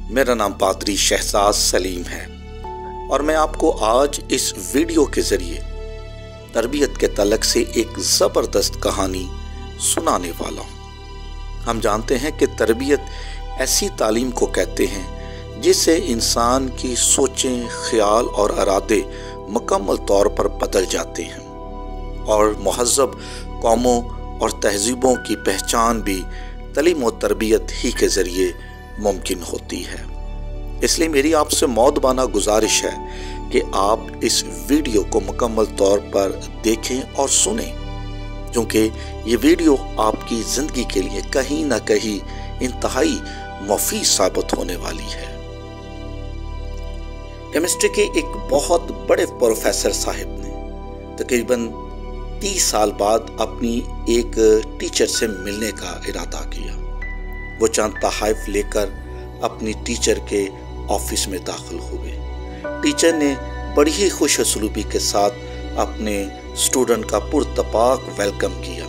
मेरा नाम पादरी शहजाद सलीम है और मैं आपको आज इस वीडियो के ज़रिए तरबियत के तलक से एक ज़बरदस्त कहानी सुनाने वाला हूँ। हम जानते हैं कि तरबियत ऐसी तालीम को कहते हैं जिससे इंसान की सोचें, ख्याल और इरादे मुकम्मल तौर पर बदल जाते हैं और मुहज़्ज़ब कौमों और तहज़ीबों की पहचान भी तालीम और तरबियत ही के ज़रिए मुमकिन होती है। इसलिए मेरी आपसे मौदबाना गुजारिश है कि आप इस वीडियो को मुकम्मल तौर पर देखें और सुनें, क्योंकि ये वीडियो आपकी ज़िंदगी के लिए कहीं ना कहीं इंतहाई मुफीद साबित होने वाली है। केमिस्ट्री के एक बहुत बड़े प्रोफेसर साहब ने तकरीबन 30 साल बाद अपनी एक टीचर से मिलने का इरादा किया। वो चंद तोहफ़े लेकर अपनी टीचर के ऑफिस में दाखिल हुए। टीचर ने बड़ी ही खुश असलूबी के साथ अपने स्टूडेंट का पुरतपाक वेलकम किया,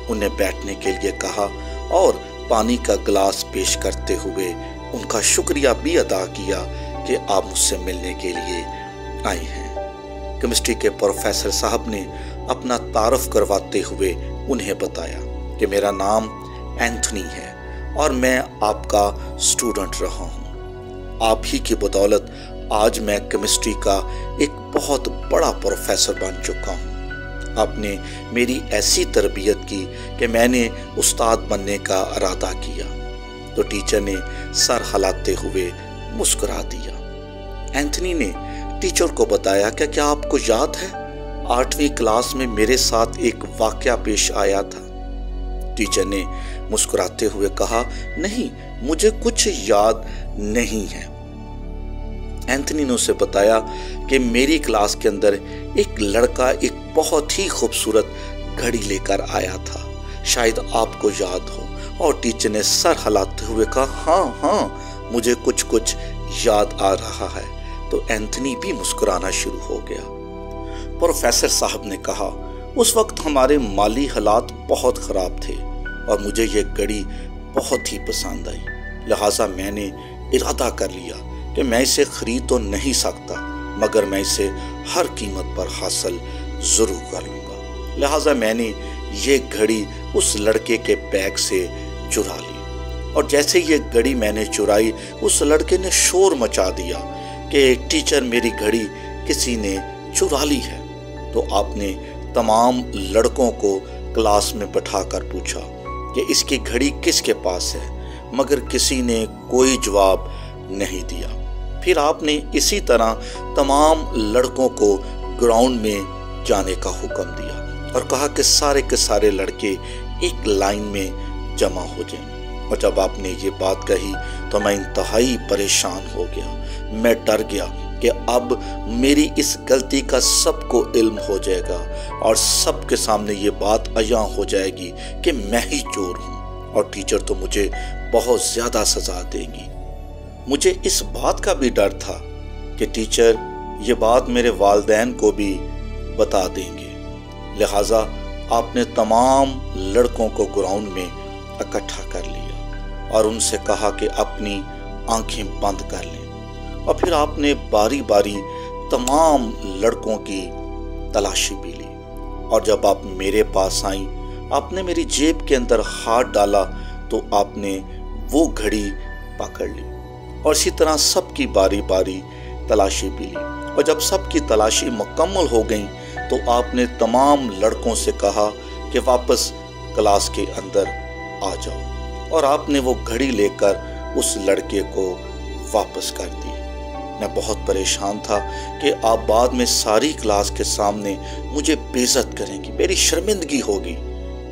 उन्हें बैठने के लिए कहा और पानी का गिलास पेश करते हुए उनका शुक्रिया भी अदा किया कि आप मुझसे मिलने के लिए आए हैं। केमिस्ट्री के प्रोफेसर साहब ने अपना तारुफ करवाते हुए उन्हें बताया कि मेरा नाम एंथनी है और मैं आपका स्टूडेंट रहा हूँ। आप ही की बदौलत आज मैं केमिस्ट्री का एक बहुत बड़ा प्रोफेसर बन चुका हूँ। आपने मेरी ऐसी तरबियत की कि मैंने उस्ताद बनने का इरादा किया। तो टीचर ने सर हिलाते हुए मुस्कुरा दिया। एंथनी ने टीचर को बताया कि क्या आपको याद है 8वीं क्लास में मेरे साथ एक वाकया पेश आया था। टीचर ने मुस्कुराते हुए कहा, नहीं, मुझे कुछ याद नहीं है। एंथनी ने उसे बताया कि मेरी क्लास के अंदर एक लड़का एक बहुत ही खूबसूरत घड़ी लेकर आया था, शायद आपको याद हो। और टीचर ने सर हिलाते हुए कहा, हाँ, मुझे कुछ याद आ रहा है। तो एंथनी भी मुस्कुराना शुरू हो गया। प्रोफेसर साहब ने कहा, उस वक्त हमारे माली हालात बहुत ख़राब थे और मुझे ये घड़ी बहुत ही पसंद आई, लिहाजा मैंने इरादा कर लिया कि मैं इसे ख़रीद तो नहीं सकता, मगर मैं इसे हर कीमत पर हासिल ज़रूर कर लूँगा। लिहाजा मैंने ये घड़ी उस लड़के के बैग से चुरा ली और जैसे ये घड़ी मैंने चुराई, उस लड़के ने शोर मचा दिया कि टीचर, मेरी घड़ी किसी ने चुरा ली है। तो आपने तमाम लड़कों को क्लास में बैठाकर पूछा कि इसकी घड़ी किसके पास है, मगर किसी ने कोई जवाब नहीं दिया। फिर आपने इसी तरह तमाम लड़कों को ग्राउंड में जाने का हुक्म दिया और कहा कि सारे के सारे लड़के एक लाइन में जमा हो जाएं। और जब आपने ये बात कही तो मैं इंतहाई परेशान हो गया। मैं डर गया कि अब मेरी इस गलती का सबको इल्म हो जाएगा और सबके सामने ये बात अयां हो जाएगी कि मैं ही चोर हूँ और टीचर तो मुझे बहुत ज़्यादा सज़ा देंगी। मुझे इस बात का भी डर था कि टीचर ये बात मेरे वालिदैन को भी बता देंगे। लिहाजा आपने तमाम लड़कों को ग्राउंड में इकट्ठा कर लिया और उनसे कहा कि अपनी आंखें बंद कर लें और फिर आपने बारी बारी तमाम लड़कों की तलाशी भी ली। और जब आप मेरे पास आई, आपने मेरी जेब के अंदर हाथ डाला तो आपने वो घड़ी पकड़ ली और इसी तरह सबकी बारी बारी तलाशी भी ली। और जब सबकी तलाशी मुकम्मल हो गई तो आपने तमाम लड़कों से कहा कि वापस क्लास के अंदर आ जाओ और आपने वो घड़ी लेकर उस लड़के को वापस कर दी। मैं बहुत परेशान था कि आप बाद में सारी क्लास के सामने मुझे बेइज्जत करेंगी, मेरी शर्मिंदगी होगी,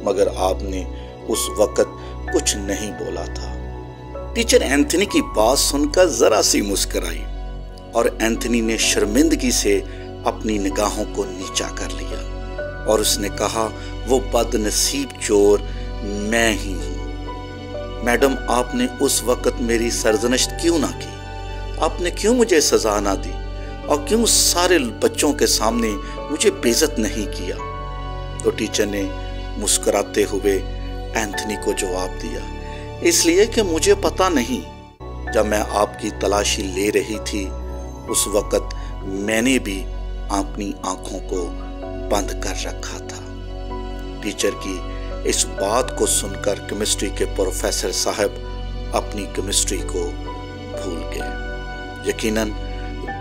मगर आपने उस वक़्त कुछ नहीं बोला था। टीचर एंथनी की बात सुनकर ज़रा सी मुस्कुराई और एंथनी ने शर्मिंदगी से अपनी निगाहों को नीचा कर लिया और उसने कहा, वो बदनसीब चोर मैं ही हूँ। मैडम, आपने उस वक़्त मेरी सरजनश क्यों ना की? आपने क्यों मुझे सज़ा ना दी और क्यों सारे बच्चों के सामने मुझे बेइज्जत नहीं किया? तो टीचर ने मुस्कुराते हुए एंथनी को जवाब दिया, इसलिए कि मुझे पता नहीं جب میں آپ کی تلاشی لے رہی تھی اس وقت میں نے بھی اپنی آنکھوں کو بند کر رکھا تھا۔ ٹیچر کی اس بات کو سن کر کیمسٹری کے پروفیسر صاحب اپنی کیمسٹری کو بھول گئے۔ یقیناً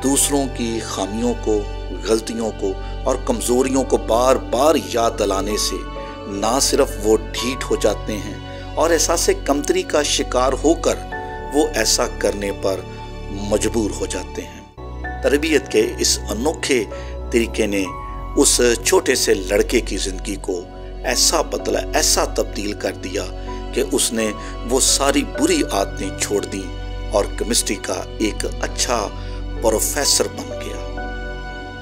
دوسروں کی خامیوں کو، غلطیوں کو اور کمزوریوں کو بار بار یاد دلانے سے نہ صرف وہ ڈھیٹ ہو جاتے ہیں اور احساس کمتری کا شکار ہو کر وہ ایسا کرنے پر مجبور ہو جاتے ہیں۔ تربیت کے اس انوکھے طریقے نے اس چھوٹے سے لڑکے کی زندگی کو ایسا بدلا، ایسا تبدیل کر دیا کہ اس نے وہ ساری بری عادتیں چھوڑ دیں اور کیمسٹری کا ایک اچھا پروفیسر بن گیا۔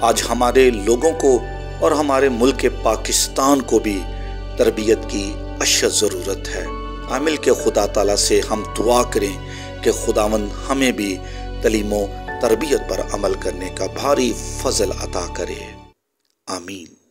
آج ہمارے لوگوں کو اور ہمارے ملک پاکستان کو بھی تربیت کی اشد ضرورت ہے۔ مل کے خدا تعالیٰ سے ہم دعا کریں کہ خداوند ہمیں بھی تعلیم و تربیت پر عمل کرنے کا بھاری فضل عطا کرے۔ آمین۔